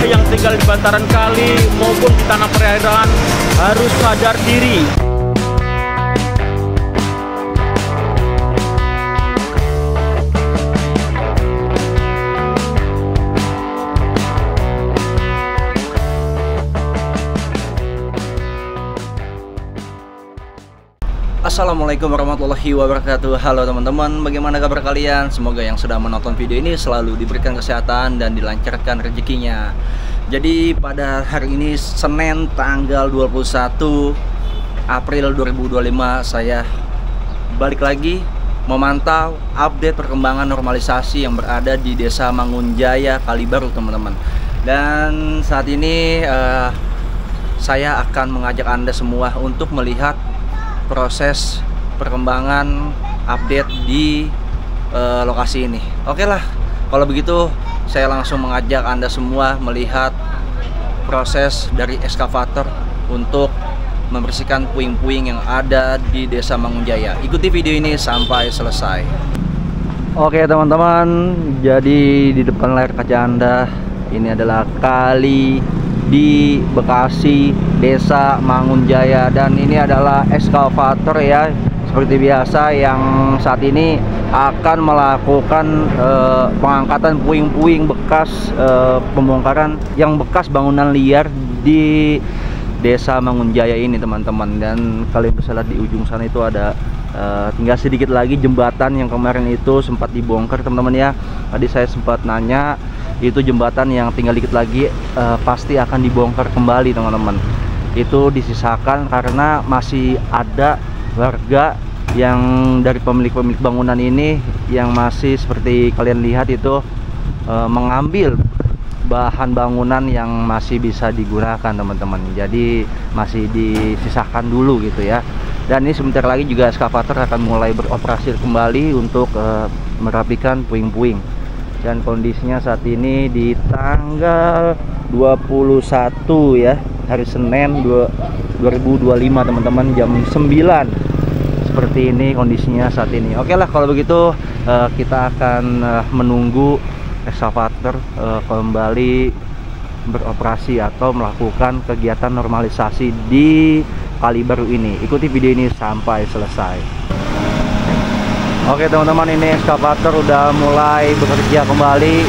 Yang tinggal di bantaran kali maupun di tanah perairan harus sadar diri. Assalamualaikum warahmatullahi wabarakatuh. Halo teman-teman, bagaimana kabar kalian? Semoga yang sedang menonton video ini selalu diberikan kesehatan dan dilancarkan rezekinya. Jadi pada hari ini Senin tanggal 21 April 2025, saya balik lagi memantau update perkembangan normalisasi yang berada di Desa Mangunjaya, Kalibaru, teman-teman. Dan saat ini saya akan mengajak Anda semua untuk melihat proses perkembangan update di lokasi ini. Oke lah, kalau begitu saya langsung mengajak Anda semua melihat proses dari ekskavator untuk membersihkan puing-puing yang ada di Desa Mangunjaya. Ikuti video ini sampai selesai. Oke teman-teman, jadi di depan layar kaca Anda ini adalah kali di Bekasi, Desa Mangunjaya, dan ini adalah ekskavator ya, seperti biasa yang saat ini akan melakukan pengangkatan puing-puing bekas pembongkaran yang bekas bangunan liar di Desa Mangunjaya ini, teman-teman. Dan kalian bisa lihat di ujung sana itu ada tinggal sedikit lagi jembatan yang kemarin itu sempat dibongkar, teman-teman ya. Tadi saya sempat nanya, itu jembatan yang tinggal dikit lagi pasti akan dibongkar kembali, teman-teman. Itu disisakan karena masih ada warga yang dari pemilik-pemilik bangunan ini yang masih seperti kalian lihat itu mengambil bahan bangunan yang masih bisa digunakan, teman-teman. Jadi masih disisakan dulu gitu ya. Dan ini sebentar lagi juga ekskavator akan mulai beroperasi kembali untuk merapikan puing-puing. Dan kondisinya saat ini di tanggal 21 ya, hari Senin 2025, teman-teman, jam 9. Seperti ini kondisinya saat ini. Oke lah, kalau begitu kita akan menunggu ekskavator kembali beroperasi atau melakukan kegiatan normalisasi di Kalibaru ini. Ikuti video ini sampai selesai. Oke teman-teman, ini ekskavator udah mulai bekerja kembali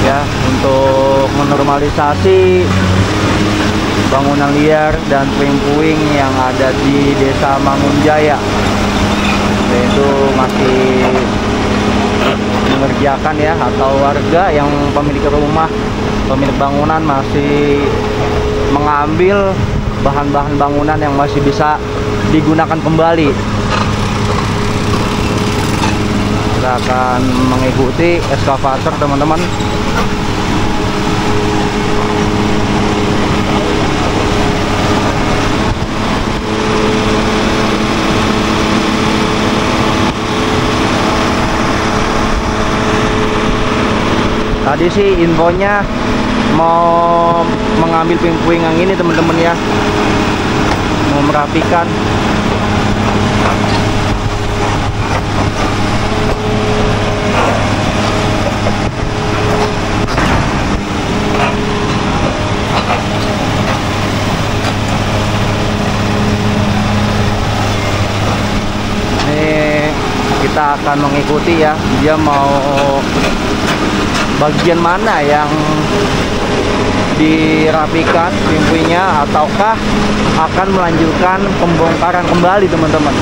ya untuk menormalisasi bangunan liar dan puing-puing yang ada di Desa Mangunjaya. Itu masih mengerjakan ya, atau warga yang pemilik rumah, pemilik bangunan masih mengambil bahan-bahan bangunan yang masih bisa digunakan kembali. Kita akan mengikuti ekskavator, teman-teman. Tadi sih infonya mau mengambil puing-puing yang ini, teman-teman ya, mau merapikan. Kita akan mengikuti ya, dia mau bagian mana yang dirapikan puing-puingnya, ataukah akan melanjutkan pembongkaran kembali, teman-teman.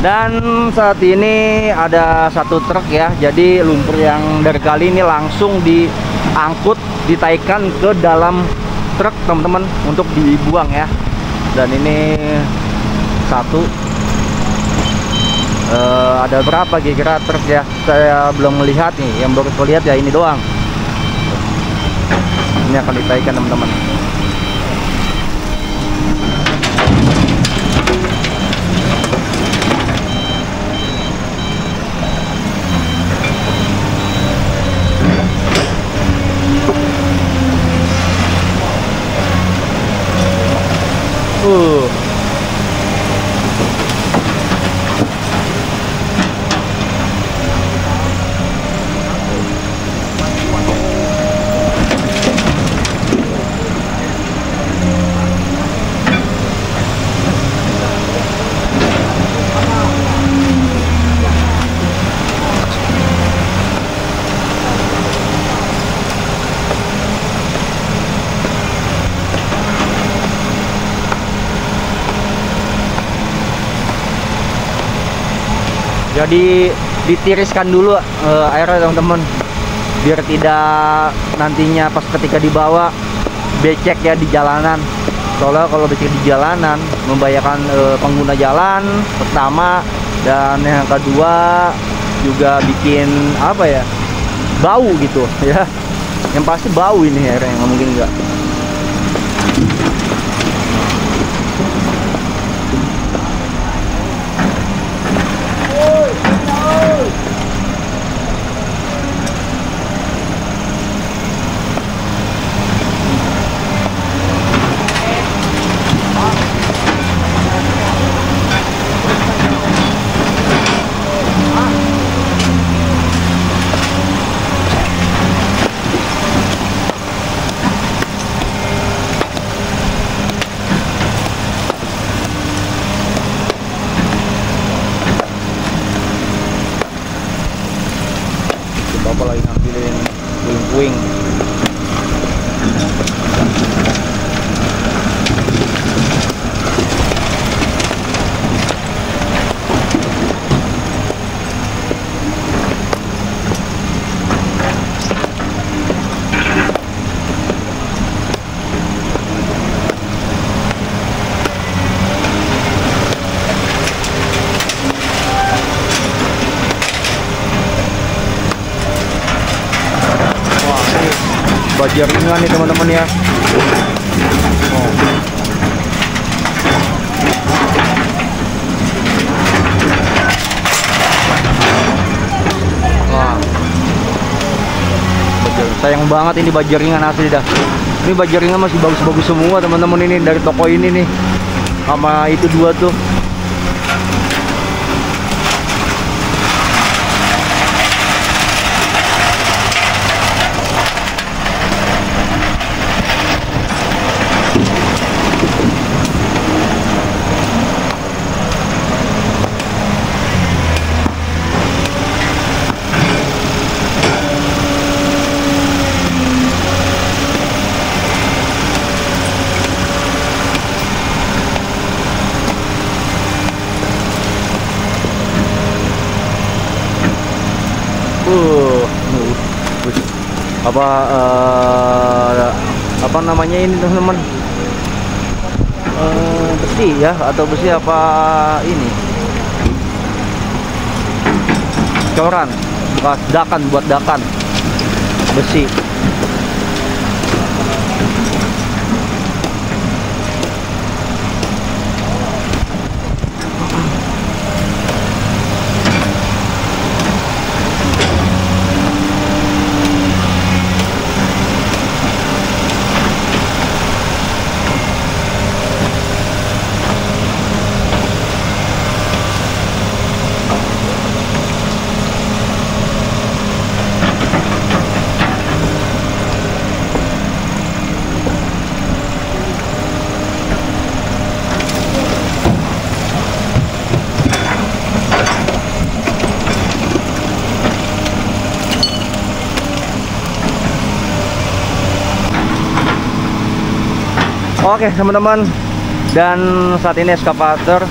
Dan saat ini ada satu truk ya, jadi lumpur yang dari kali ini langsung diangkut, ditaikan ke dalam truk teman-teman untuk dibuang ya. Dan ini satu, ada berapa kira-kira truk ya, saya belum melihat nih, yang baru terlihat ya ini doang. Ini akan ditaikan teman-teman. Jadi ditiriskan dulu airnya teman-teman, biar tidak nantinya pas ketika dibawa becek ya di jalanan. Soalnya kalau becek di jalanan membahayakan pengguna jalan pertama, dan yang kedua juga bikin apa ya, bau gitu ya. Yang pasti bau ini airnya, nggak mungkin enggak. Bapak lagi ngambilin puing-puing. Baja ringan nih teman-teman ya. Wah, sayang banget ini baja ringan asli dah. Ini baja ringan masih bagus-bagus semua teman-teman, ini dari toko ini nih, sama itu dua tuh. Apa namanya ini teman-teman, besi ya, atau besi apa ini, coran, dakan, buat dakan besi. Oke teman-teman, dan saat ini eskavator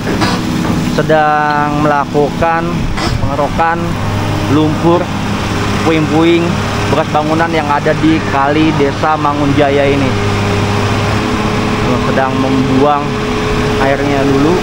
sedang melakukan pengerokan lumpur puing-puing bekas bangunan yang ada di kali Desa Mangunjaya ini. Sedang membuang airnya dulu.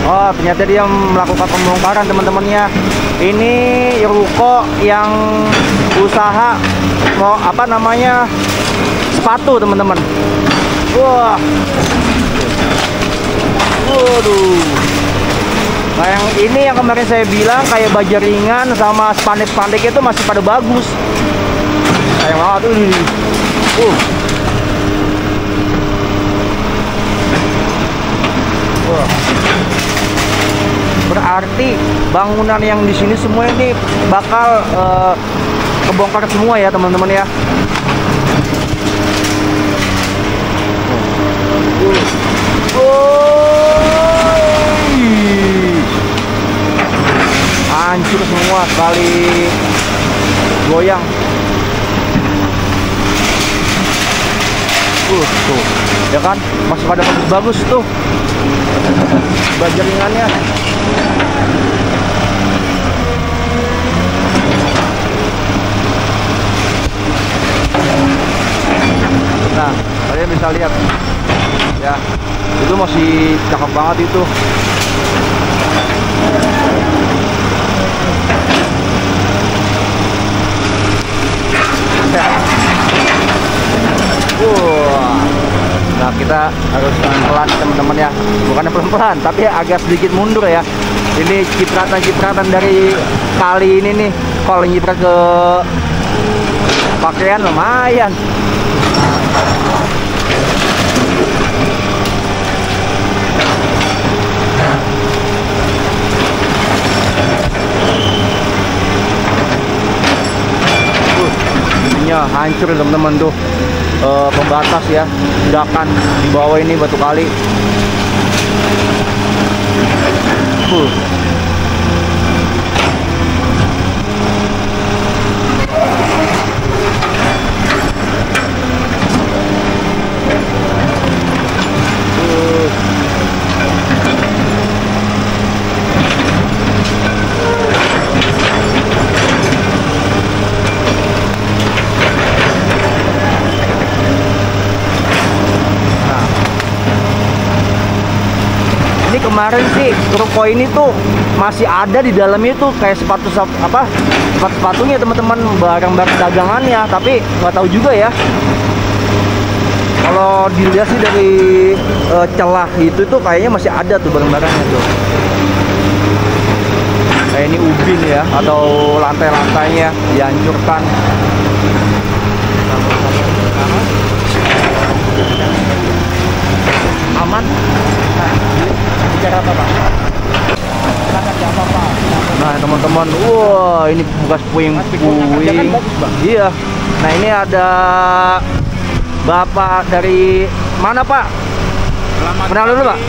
Oh, ternyata dia melakukan pembongkaran teman-temannya. Ini ruko yang usaha mau apa namanya sepatu teman-teman. Wah, waduh. Nah, yang ini yang kemarin saya bilang kayak baja ringan sama spandek-spandek itu masih pada bagus. Sayang banget tuh ini. Wah. Berarti bangunan yang di sini semua ini bakal kebongkar semua ya teman-teman ya. Hancur semua sekali goyang. Tuh, ya kan masih pada bagus-bagus tuh baja ringannya. Nah, kalian bisa lihat ya, itu masih cakep banget itu. Nah, kita harus pelan-pelan teman-teman ya, bukannya pelan-pelan tapi agak sedikit mundur ya. Ini cipratan-cipratan dari kali ini nih, kalau nyiprat ke pakaian lumayan. Ininya hancur teman-teman tuh. Pembatas ya, ledakan di bawah ini batu kali. Kemarin sih ruko ini tuh masih ada di dalamnya tuh kayak sepatu-sepatunya teman-teman, barang-barang dagangannya, tapi nggak tahu juga ya. Kalau dilihat sih dari celah itu tuh kayaknya masih ada tuh barang-barangnya tuh. Kayak ini ubin ya, atau lantai-lantainya dihancurkan. Aman? Bicara apa, Bang? Nah, teman-teman, wah ini bekas puing-puing. Iya. Nah, ini ada Bapak dari mana, Pak? Kenal dulu, Pak.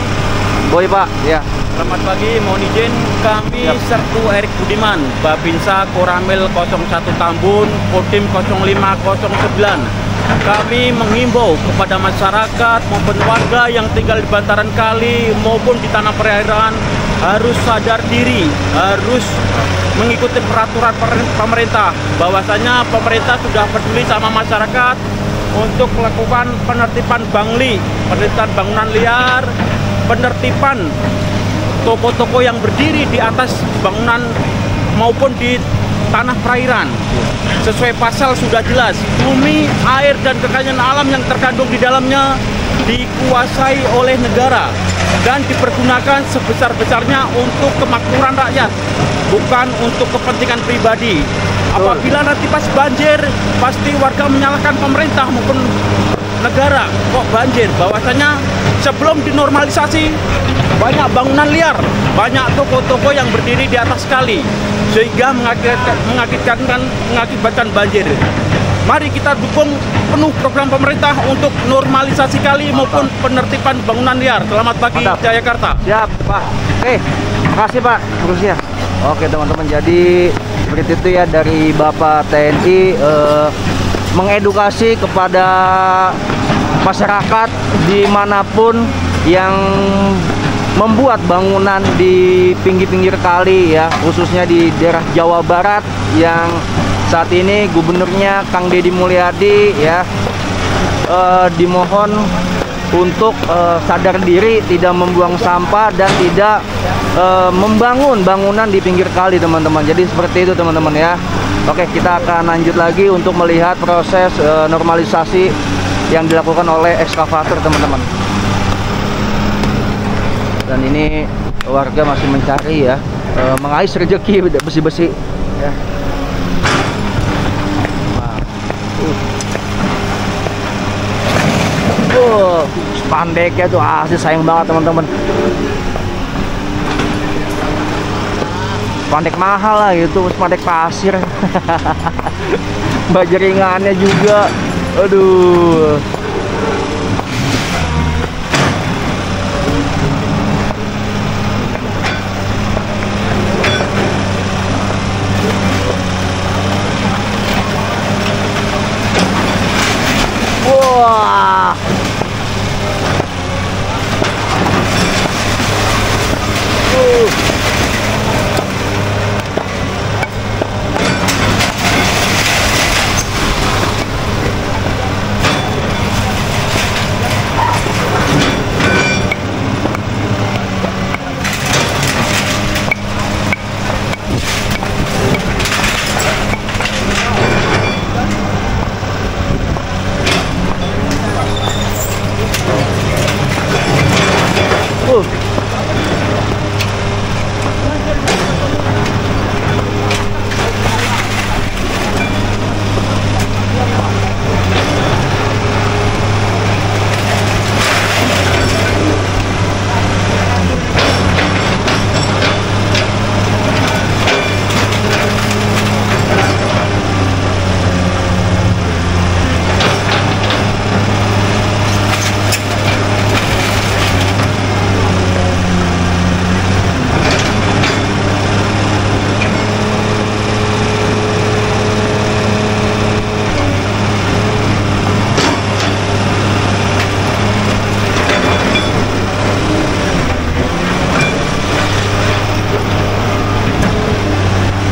Boy, Pak. Ya. Selamat pagi, mohon izin kami Sertu Erik Budiman, Babinsa Koramil 01 Tambun, Kodim 0509. Kami menghimbau kepada masyarakat maupun warga yang tinggal di bantaran kali maupun di tanah perairan harus sadar diri, harus mengikuti peraturan pemerintah. Bahwasanya pemerintah sudah peduli sama masyarakat untuk melakukan penertiban bangli, penertiban bangunan liar, penertiban toko-toko yang berdiri di atas bangunan maupun di tanah perairan. Sesuai pasal sudah jelas, bumi, air, dan kekayaan alam yang terkandung di dalamnya dikuasai oleh negara dan dipergunakan sebesar-besarnya untuk kemakmuran rakyat, bukan untuk kepentingan pribadi. Apabila nanti pas banjir, pasti warga menyalahkan pemerintah maupun negara. Kok banjir? Bahwasanya sebelum dinormalisasi banyak bangunan liar, banyak toko-toko yang berdiri di atas kali, sehingga mengakibatkan banjir. Mari kita dukung penuh program pemerintah untuk normalisasi kali maupun penertiban bangunan liar. Selamat pagi, Jayakarta. Siap, Pak. Oke, makasih Pak. Terusnya. Oke teman-teman, jadi seperti itu ya dari Bapak TNI mengedukasi kepada masyarakat dimanapun yang membuat bangunan di pinggir-pinggir kali ya, khususnya di daerah Jawa Barat yang saat ini gubernurnya Kang Deddy Mulyadi ya dimohon untuk sadar diri, tidak membuang sampah dan tidak membangun bangunan di pinggir kali teman-teman. Jadi seperti itu teman-teman ya. Oke, kita akan lanjut lagi untuk melihat proses normalisasi yang dilakukan oleh ekskavator teman-teman. Dan ini warga masih mencari ya, mengais rezeki besi-besi ya. Spandeknya tuh asli sayang banget teman-teman. Spandek mahal lah gitu, spandek pasir. Bajeringannya juga, aduh. Wah.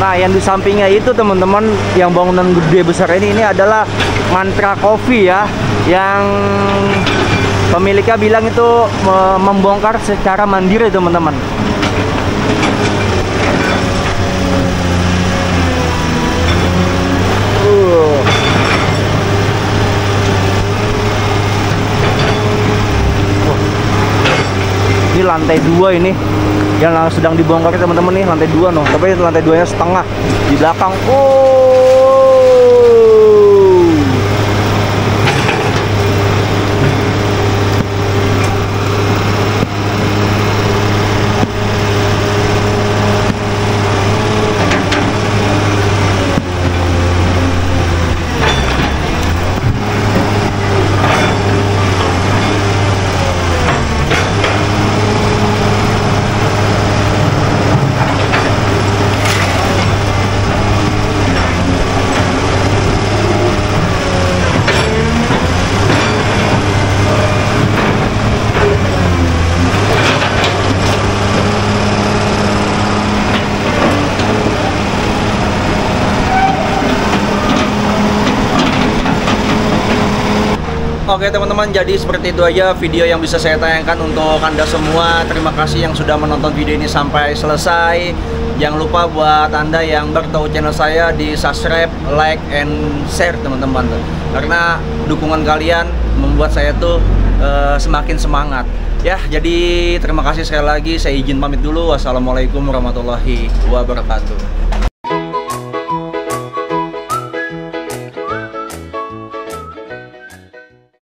Nah, yang di sampingnya itu teman-teman, yang bangunan gede besar ini adalah Mantra Coffee ya, yang pemiliknya bilang itu membongkar secara mandiri teman-teman. Ini lantai 2 ini yang sedang dibongkar teman-teman nih, lantai 2 noh, tapi lantai 2 nya setengah di belakang. Oke teman-teman, jadi seperti itu aja video yang bisa saya tayangkan untuk Anda semua. Terima kasih yang sudah menonton video ini sampai selesai. Jangan lupa buat Anda yang baru tahu channel saya, di subscribe, like, and share teman-teman. Karena dukungan kalian membuat saya tuh semakin semangat. Ya, jadi terima kasih sekali lagi. Saya izin pamit dulu. Wassalamualaikum warahmatullahi wabarakatuh.